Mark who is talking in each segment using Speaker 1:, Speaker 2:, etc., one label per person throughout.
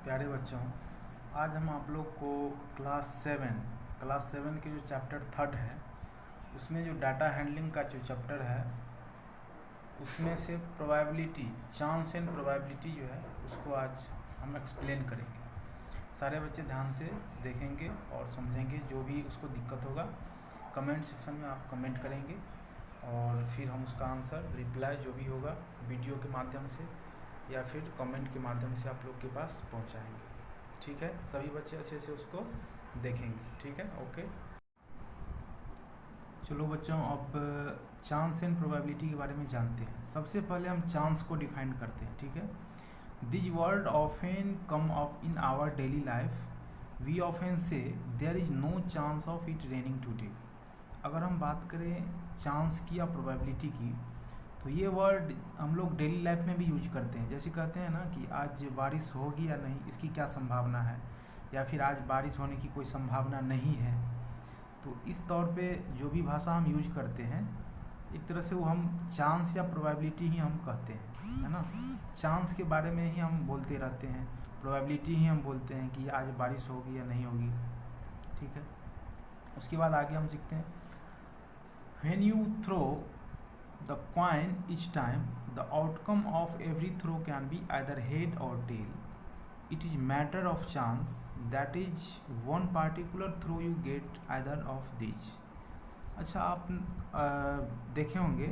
Speaker 1: प्यारे बच्चों, आज हम आप लोग को क्लास सेवन के जो चैप्टर थर्ड है उसमें जो डाटा हैंडलिंग का जो चैप्टर है उसमें से प्रोबेबिलिटी, चांस एंड प्रोबेबिलिटी जो है उसको आज हम एक्सप्लेन करेंगे। सारे बच्चे ध्यान से देखेंगे और समझेंगे। जो भी उसको दिक्कत होगा कमेंट सेक्शन में आप कमेंट करेंगे और फिर हम उसका आंसर रिप्लाई जो भी होगा वीडियो के माध्यम से या फिर कमेंट के माध्यम से आप लोग के पास पहुंचाएंगे। ठीक है, सभी बच्चे अच्छे से उसको देखेंगे। ठीक है, ओके। चलो बच्चों, अब चांस एंड प्रोबेबिलिटी के बारे में जानते हैं। सबसे पहले हम चांस को डिफाइन करते हैं। ठीक है, this word often come up in our daily life. We often say there is no chance of it raining today. अगर हम बात करें चांस की या प्रोबेबिलिटी की, तो ये वर्ड हम लोग डेली लाइफ में भी यूज करते हैं। जैसे कहते हैं ना कि आज बारिश होगी या नहीं, इसकी क्या संभावना है, या फिर आज बारिश होने की कोई संभावना नहीं है। तो इस तौर पे जो भी भाषा हम यूज करते हैं एक तरह से वो हम चांस या प्रोबेबिलिटी ही हम कहते हैं, है ना। चांस के बारे में ही हम बोलते रहते हैं, प्रोबेबिलिटी ही हम बोलते हैं कि आज बारिश होगी या नहीं होगी। ठीक है, उसके बाद आगे हम सीखते हैं when you throw the coin each time, the outcome of every throw can be either head or tail. It is matter of chance, that is one particular throw you get either of these. अच्छा, आप देखे होंगे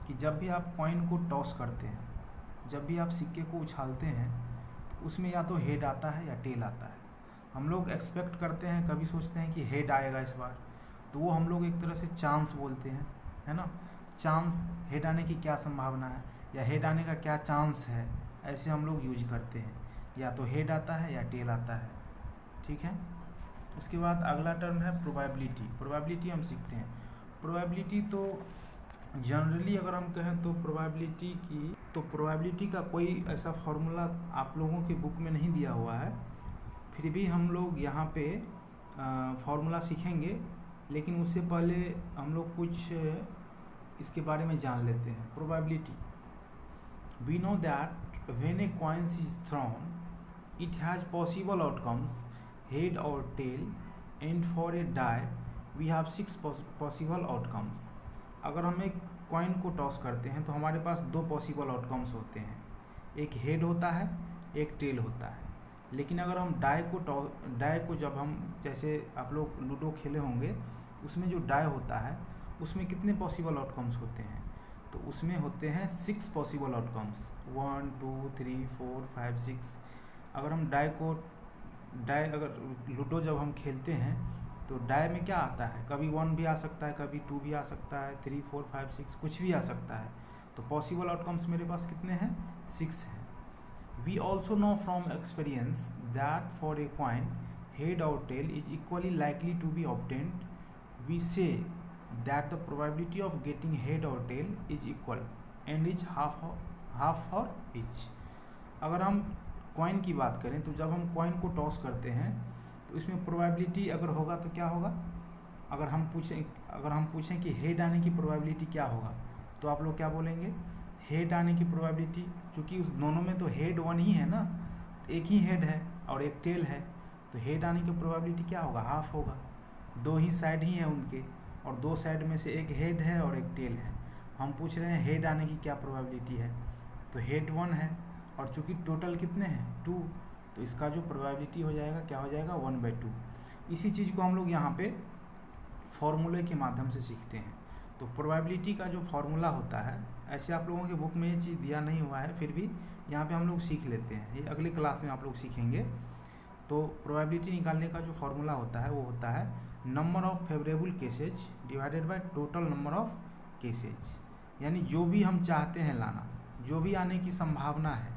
Speaker 1: कि जब भी आप coin को toss करते हैं, जब भी आप सिक्के को उछालते हैं, तो उसमें या तो हेड आता है या टेल आता है। हम लोग एक्सपेक्ट करते हैं, कभी सोचते हैं कि हेड आएगा इस बार, तो वो हम लोग एक तरह से चांस बोलते हैं, है ना। चांस, हेड आने की क्या संभावना है या हेड आने का क्या चांस है, ऐसे हम लोग यूज करते हैं। या तो हेड आता है या टेल आता है। ठीक है, उसके बाद अगला टर्म है प्रोबेबिलिटी। प्रोबेबिलिटी हम सीखते हैं। प्रोबेबिलिटी तो जनरली अगर हम कहें तो प्रोबेबिलिटी का कोई ऐसा फॉर्मूला आप लोगों के बुक में नहीं दिया हुआ है, फिर भी हम लोग यहाँ पे फॉर्मूला सीखेंगे। लेकिन उससे पहले हम लोग कुछ इसके बारे में जान लेते हैं। Probability, we know that when a coins is thrown it has possible outcomes head और tail, and for a die we have 6 possible outcomes. अगर हम एक कॉइन को टॉस करते हैं तो हमारे पास 2 पॉसिबल आउटकम्स होते हैं, एक हेड होता है, एक टेल होता है। लेकिन अगर हम डाई को जब हम, जैसे आप लोग लूडो खेले होंगे, उसमें जो डाई होता है उसमें कितने पॉसिबल आउटकम्स होते हैं, तो उसमें होते हैं 6 पॉसिबल आउटकम्स, 1 2 3 4 5 6। अगर हम अगर लूडो जब हम खेलते हैं तो डाई में क्या आता है, कभी 1 भी आ सकता है, कभी 2 भी आ सकता है, 3 4 5 6 कुछ भी आ सकता है। तो पॉसिबल आउटकम्स मेरे पास कितने हैं, 6 हैं। We also know from experience that for a coin head और tail is equally likely to be obtained. We say that the probability of getting head or tail is equal and is half for each. अगर हम coin की बात करें तो जब हम coin को टॉस करते हैं तो इसमें प्रोबेबिलिटी अगर होगा तो क्या होगा, अगर हम पूछें कि हेड आने की प्रोबेबिलिटी क्या होगा, तो आप लोग क्या बोलेंगे, हेड आने की प्रोबेबिलिटी। क्योंकि उस दोनों में तो हेड 1 ही है ना, एक ही हेड है और एक टेल है, तो हेड आने की प्रोबेबिलिटी क्या होगा, हाफ होगा। 2 ही साइड ही हैं उनके, और 2 साइड में से एक हेड है और एक टेल है। हम पूछ रहे हैं हेड आने की क्या प्रोबेबिलिटी है, तो हेड 1 है, और चूंकि टोटल कितने हैं 2, तो इसका जो प्रोबेबिलिटी हो जाएगा क्या हो जाएगा, 1/2। इसी चीज़ को हम लोग यहाँ पे फॉर्मूले के माध्यम से सीखते हैं। तो प्रोबेबिलिटी का जो फॉर्मूला होता है, ऐसे आप लोगों के बुक में ये चीज़ दिया नहीं हुआ है, फिर भी यहाँ पे हम लोग सीख लेते हैं, ये अगली क्लास में आप लोग सीखेंगे। तो प्रोबेबिलिटी निकालने का जो फॉर्मूला होता है वो होता है number of favourable cases divided by total number of cases. यानी जो भी हम चाहते हैं लाना, जो भी आने की संभावना है,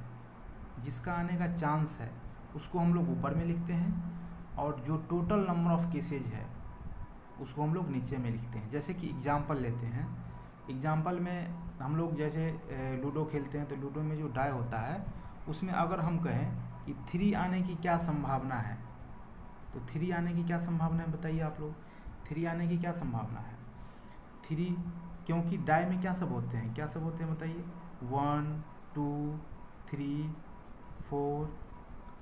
Speaker 1: जिसका आने का चांस है, उसको हम लोग ऊपर में लिखते हैं, और जो टोटल नंबर ऑफ केसेज है उसको हम लोग नीचे में लिखते हैं। जैसे कि एग्जांपल लेते हैं, एग्जांपल में हम लोग जैसे लूडो खेलते हैं, तो लूडो में जो डाई होता है उसमें अगर हम कहें कि 3 आने की क्या संभावना है, तो 3 आने की क्या संभावना है बताइए आप लोग, 3 आने की क्या संभावना है। 3, क्योंकि डाई में क्या सब होते हैं बताइए, 1 2 3 4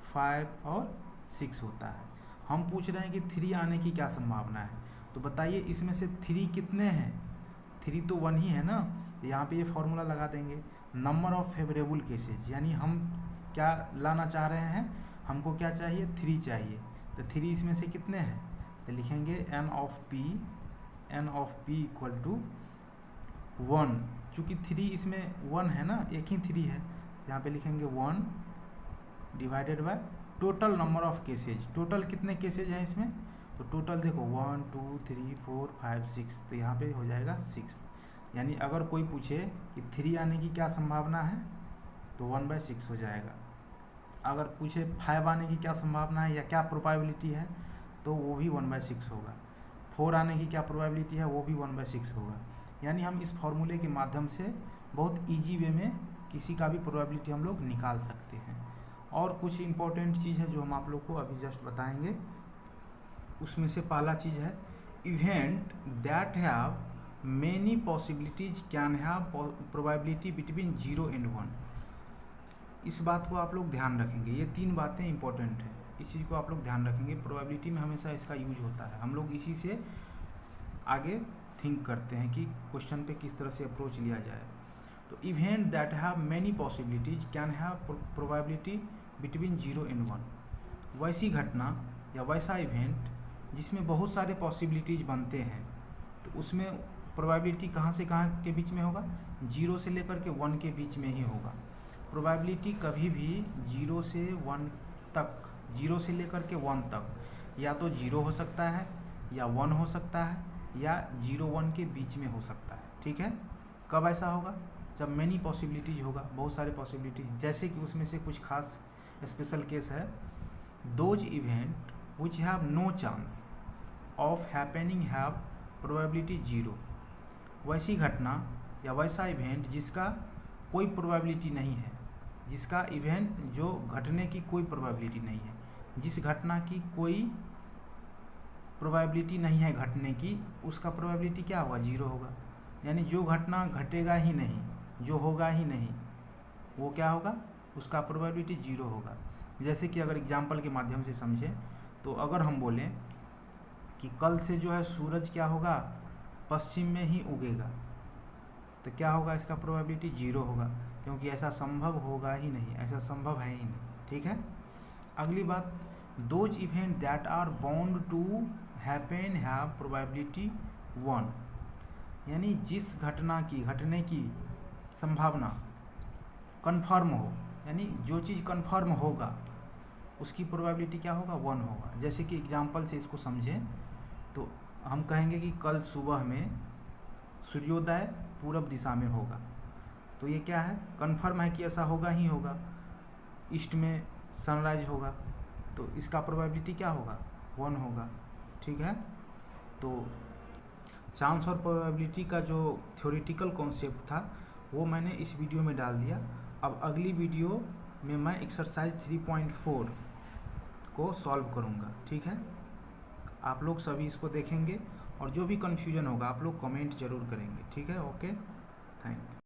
Speaker 1: 5 और 6 होता है। हम पूछ रहे हैं कि 3 आने की क्या संभावना है। तो बताइए इसमें से 3 कितने हैं, 3 तो 1 ही है ना। यहाँ पे ये फॉर्मूला लगा देंगे, नंबर ऑफ फेवरेबल केसेज, यानी हम क्या लाना चाह रहे हैं, हमको क्या चाहिए, 3 चाहिए। तो 3 इसमें से कितने हैं, तो लिखेंगे n of p equal to 1। चूँकि 3 इसमें 1 है ना, एक ही 3 है, यहाँ पे लिखेंगे 1 divided by total number of cases. Total कितने केसेज हैं इसमें, तो टोटल देखो 1 2 3 4 5 6, तो यहाँ पे हो जाएगा 6। यानी अगर कोई पूछे कि 3 आने की क्या संभावना है, तो 1/6 हो जाएगा। अगर पूछे 5 आने की क्या संभावना है या क्या प्रोबेबिलिटी है, तो वो भी 1/6 होगा। 4 आने की क्या प्रोबेबिलिटी है, वो भी 1/6 होगा। यानी हम इस फॉर्मूले के माध्यम से बहुत इजी वे में किसी का भी प्रोबेबिलिटी हम लोग निकाल सकते हैं। और कुछ इम्पोर्टेंट चीज़ है जो हम आप लोग को अभी जस्ट बताएंगे। उसमें से पहला चीज़ है event that have many possibilities can have probability between 0 and 1। इस बात को आप लोग ध्यान रखेंगे, ये 3 बातें इंपॉर्टेंट हैं, इस चीज़ को आप लोग ध्यान रखेंगे। प्रोबेबिलिटी में हमेशा इसका यूज होता है, हम लोग इसी से आगे थिंक करते हैं कि क्वेश्चन पे किस तरह से अप्रोच लिया जाए। तो event that have many possibilities can have probability between 0 and 1। वैसी घटना या वैसा इवेंट जिसमें बहुत सारे पॉसिबिलिटीज बनते हैं, तो उसमें प्रोबेबिलिटी कहाँ से कहाँ के बीच में होगा, 0 से लेकर के 1 के बीच में ही होगा। प्रोबेबिलिटी कभी भी 0 से 1 तक, 0 से लेकर के 1 तक या तो 0 हो सकता है या 1 हो सकता है या 0-1 के बीच में हो सकता है। ठीक है, कब ऐसा होगा, जब मैनी पॉसिबिलिटीज होगा, बहुत सारे पॉसिबिलिटीज। जैसे कि उसमें से कुछ खास स्पेशल केस है, those event which have no chance of happening have probability 0। वैसी घटना या वैसा इवेंट जिसका कोई प्रोबेबिलिटी नहीं है, जिसका इवेंट जो घटने की कोई प्रोबेबिलिटी नहीं है, जिस घटना की कोई प्रोबेबिलिटी नहीं है घटने की, उसका प्रोबेबिलिटी क्या होगा, 0 होगा। यानी जो घटना घटेगा ही नहीं, जो होगा ही नहीं, वो क्या होगा, उसका प्रोबेबिलिटी 0 होगा। जैसे कि अगर एग्जाम्पल के माध्यम से समझें, तो अगर हम बोलें कि कल से जो है सूरज क्या होगा, पश्चिम में ही उगेगा, तो क्या होगा, इसका प्रोबेबिलिटी 0 होगा, क्योंकि ऐसा संभव होगा ही नहीं, ऐसा संभव है ही नहीं। ठीक है, अगली बात, those event that are bound to happen have probability 1। यानी जिस घटना की घटने की संभावना कन्फर्म हो, यानी जो चीज़ कन्फर्म होगा उसकी प्रोबेबिलिटी क्या होगा, 1 होगा। जैसे कि एग्जाम्पल से इसको समझें, तो हम कहेंगे कि कल सुबह में सूर्योदय पूरब दिशा में होगा, तो ये क्या है, कन्फर्म है कि ऐसा होगा ही होगा। ईस्ट में सनराइज होगा, तो इसका प्रोबेबिलिटी क्या होगा, 1 होगा। ठीक है, तो चांस और प्रोबेबिलिटी का जो थ्योरेटिकल कॉन्सेप्ट था वो मैंने इस वीडियो में डाल दिया। अब अगली वीडियो में मैं एक्सरसाइज 3.4 को सॉल्व करूँगा। ठीक है, आप लोग सभी इसको देखेंगे और जो भी कन्फ्यूजन होगा आप लोग कमेंट जरूर करेंगे। ठीक है, ओके, थैंक यू।